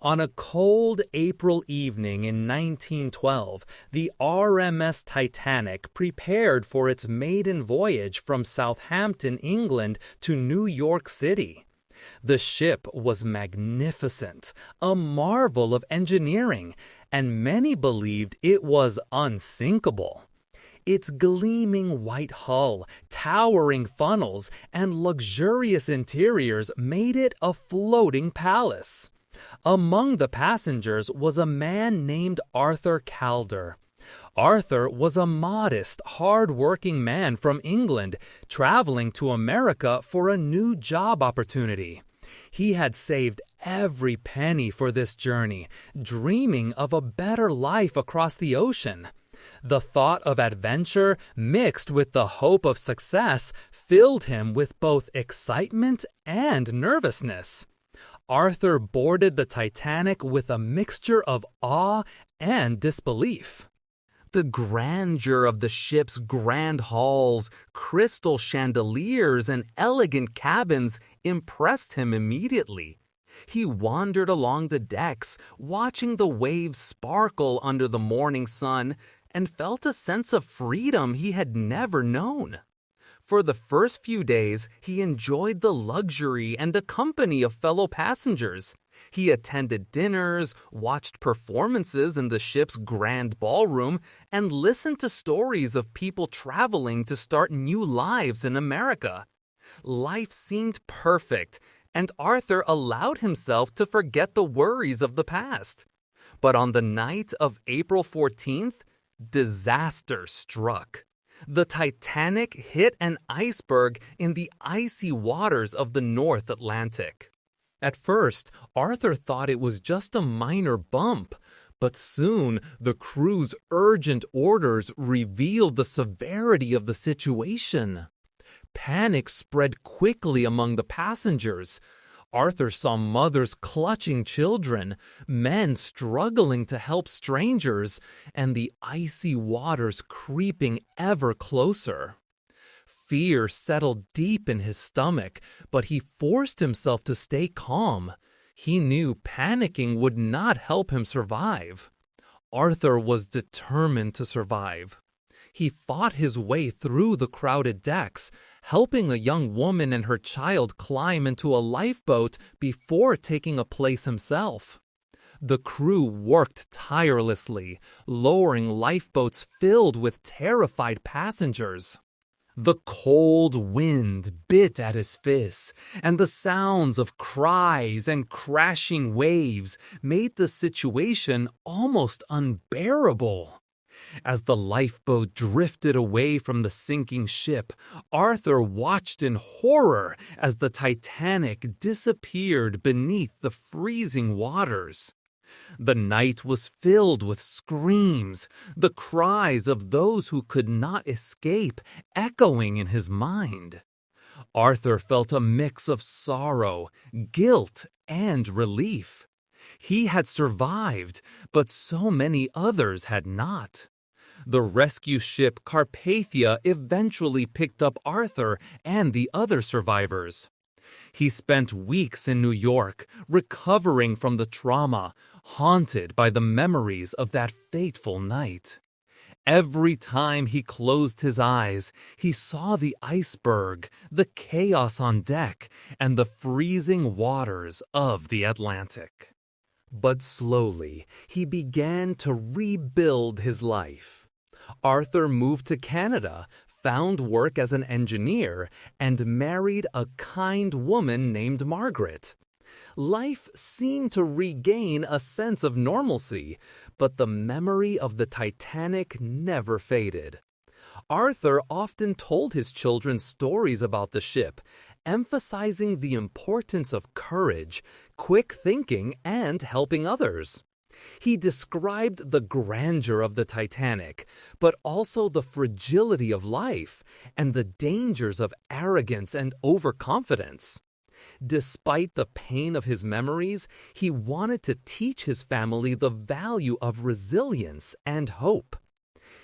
On a cold April evening in 1912, the RMS Titanic prepared for its maiden voyage from Southampton, England to New York City. The ship was magnificent, a marvel of engineering, and many believed it was unsinkable. Its gleaming white hull, towering funnels, and luxurious interiors made it a floating palace. Among the passengers was a man named Arthur Calder. Arthur was a modest, hard-working man from England, traveling to America for a new job opportunity. He had saved every penny for this journey, dreaming of a better life across the ocean. The thought of adventure, mixed with the hope of success, filled him with both excitement and nervousness. Arthur boarded the Titanic with a mixture of awe and disbelief. The grandeur of the ship's grand halls, crystal chandeliers, and elegant cabins impressed him immediately. He wandered along the decks, watching the waves sparkle under the morning sun, and felt a sense of freedom he had never known. For the first few days, he enjoyed the luxury and the company of fellow passengers. He attended dinners, watched performances in the ship's grand ballroom, and listened to stories of people traveling to start new lives in America. Life seemed perfect, and Arthur allowed himself to forget the worries of the past. But on the night of April 14th, disaster struck. The Titanic hit an iceberg in the icy waters of the North Atlantic. At first, Arthur thought it was just a minor bump, but soon the crew's urgent orders revealed the severity of the situation. Panic spread quickly among the passengers. Arthur saw mothers clutching children, men struggling to help strangers, and the icy waters creeping ever closer. Fear settled deep in his stomach, but he forced himself to stay calm. He knew panicking would not help him survive. Arthur was determined to survive. He fought his way through the crowded decks, helping a young woman and her child climb into a lifeboat before taking a place himself. The crew worked tirelessly, lowering lifeboats filled with terrified passengers. The cold wind bit at his fists, and the sounds of cries and crashing waves made the situation almost unbearable. As the lifeboat drifted away from the sinking ship, Arthur watched in horror as the Titanic disappeared beneath the freezing waters. The night was filled with screams, the cries of those who could not escape echoing in his mind. Arthur felt a mix of sorrow, guilt, and relief. He had survived, but so many others had not. The rescue ship Carpathia eventually picked up Arthur and the other survivors. He spent weeks in New York, recovering from the trauma, haunted by the memories of that fateful night. Every time he closed his eyes, he saw the iceberg, the chaos on deck, and the freezing waters of the Atlantic. But slowly, he began to rebuild his life. Arthur moved to Canada, found work as an engineer, and married a kind woman named Margaret. Life seemed to regain a sense of normalcy, but the memory of the Titanic never faded. Arthur often told his children stories about the ship, emphasizing the importance of courage, quick thinking, and helping others. He described the grandeur of the Titanic, but also the fragility of life and the dangers of arrogance and overconfidence. Despite the pain of his memories, he wanted to teach his family the value of resilience and hope.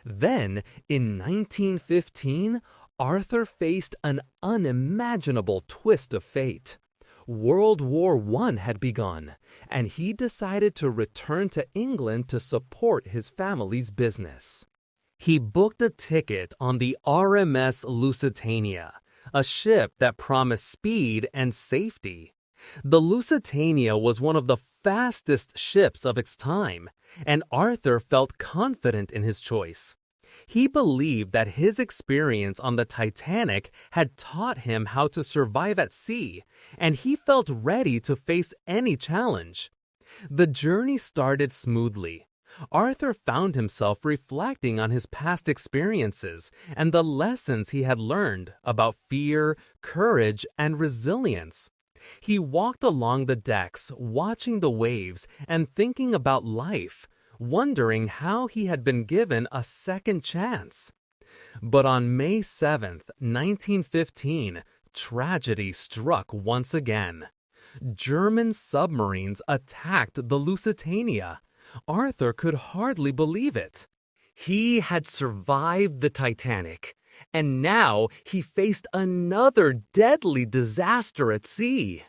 Then, in 1915, Arthur faced an unimaginable twist of fate. World War I had begun, and he decided to return to England to support his family's business. He booked a ticket on the RMS Lusitania, a ship that promised speed and safety. The Lusitania was one of the fastest ships of its time, and Arthur felt confident in his choice. He believed that his experience on the Titanic had taught him how to survive at sea, and he felt ready to face any challenge. The journey started smoothly. Arthur found himself reflecting on his past experiences and the lessons he had learned about fear, courage, and resilience. He walked along the decks, watching the waves and thinking about life, wondering how he had been given a second chance. But on May 7th, 1915, tragedy struck once again. German submarines attacked the Lusitania. Arthur could hardly believe it. He had survived the Titanic, and now he faced another deadly disaster at sea.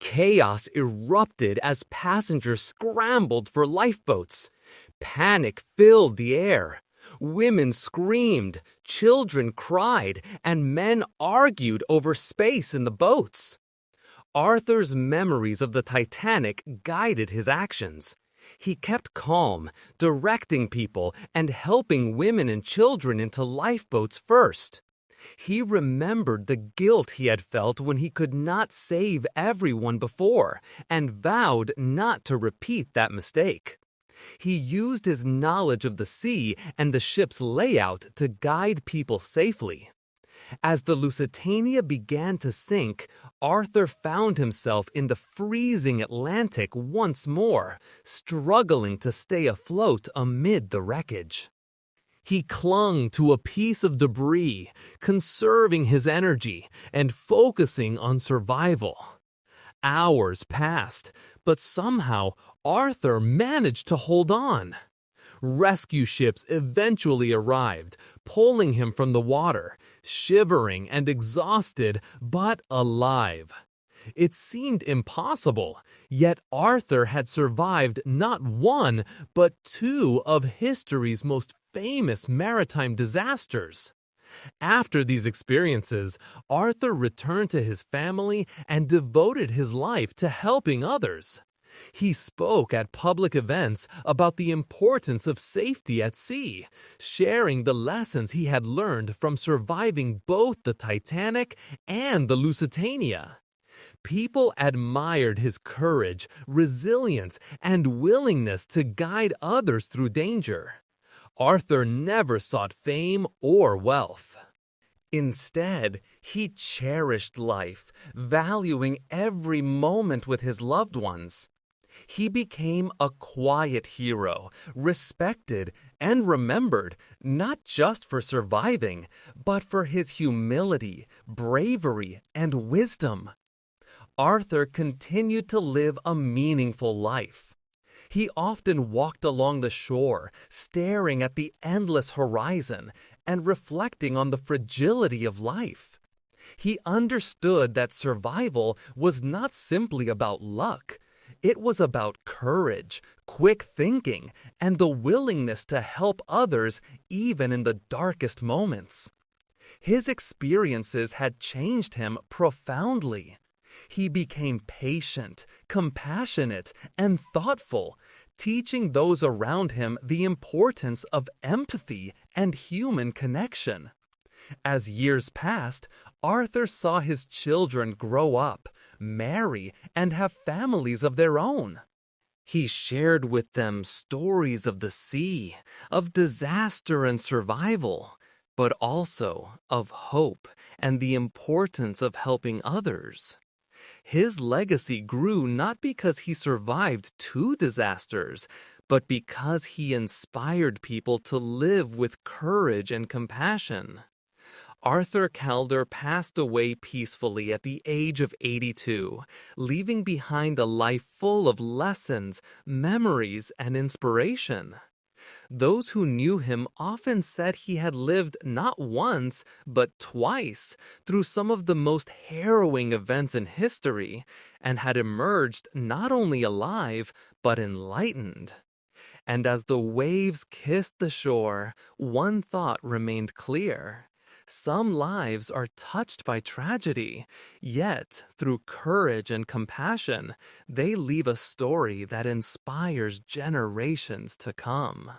Chaos erupted as passengers scrambled for lifeboats. Panic filled the air. Women screamed, children cried, and men argued over space in the boats. Arthur's memories of the Titanic guided his actions. He kept calm, directing people and helping women and children into lifeboats first. He remembered the guilt he had felt when he could not save everyone before and vowed not to repeat that mistake. He used his knowledge of the sea and the ship's layout to guide people safely. As the Lusitania began to sink, Arthur found himself in the freezing Atlantic once more, struggling to stay afloat amid the wreckage. He clung to a piece of debris, conserving his energy and focusing on survival. Hours passed, but somehow Arthur managed to hold on. Rescue ships eventually arrived, pulling him from the water, shivering and exhausted, but alive. It seemed impossible, yet Arthur had survived not one, but two of history's most famous maritime disasters. After these experiences, Arthur returned to his family and devoted his life to helping others. He spoke at public events about the importance of safety at sea, sharing the lessons he had learned from surviving both the Titanic and the Lusitania. People admired his courage, resilience, and willingness to guide others through danger. Arthur never sought fame or wealth. Instead, he cherished life, valuing every moment with his loved ones. He became a quiet hero, respected and remembered not just for surviving, but for his humility, bravery, and wisdom. Arthur continued to live a meaningful life. He often walked along the shore, staring at the endless horizon and reflecting on the fragility of life. He understood that survival was not simply about luck. It was about courage, quick thinking, and the willingness to help others even in the darkest moments. His experiences had changed him profoundly. He became patient, compassionate, and thoughtful, teaching those around him the importance of empathy and human connection. As years passed, Arthur saw his children grow up, marry, and have families of their own. He shared with them stories of the sea, of disaster and survival, but also of hope and the importance of helping others. His legacy grew not because he survived two disasters, but because he inspired people to live with courage and compassion. Arthur Calder passed away peacefully at the age of 82, leaving behind a life full of lessons, memories, and inspiration. Those who knew him often said he had lived not once, but twice, through some of the most harrowing events in history, and had emerged not only alive, but enlightened. And as the waves kissed the shore, one thought remained clear. Some lives are touched by tragedy, yet, through courage and compassion, they leave a story that inspires generations to come.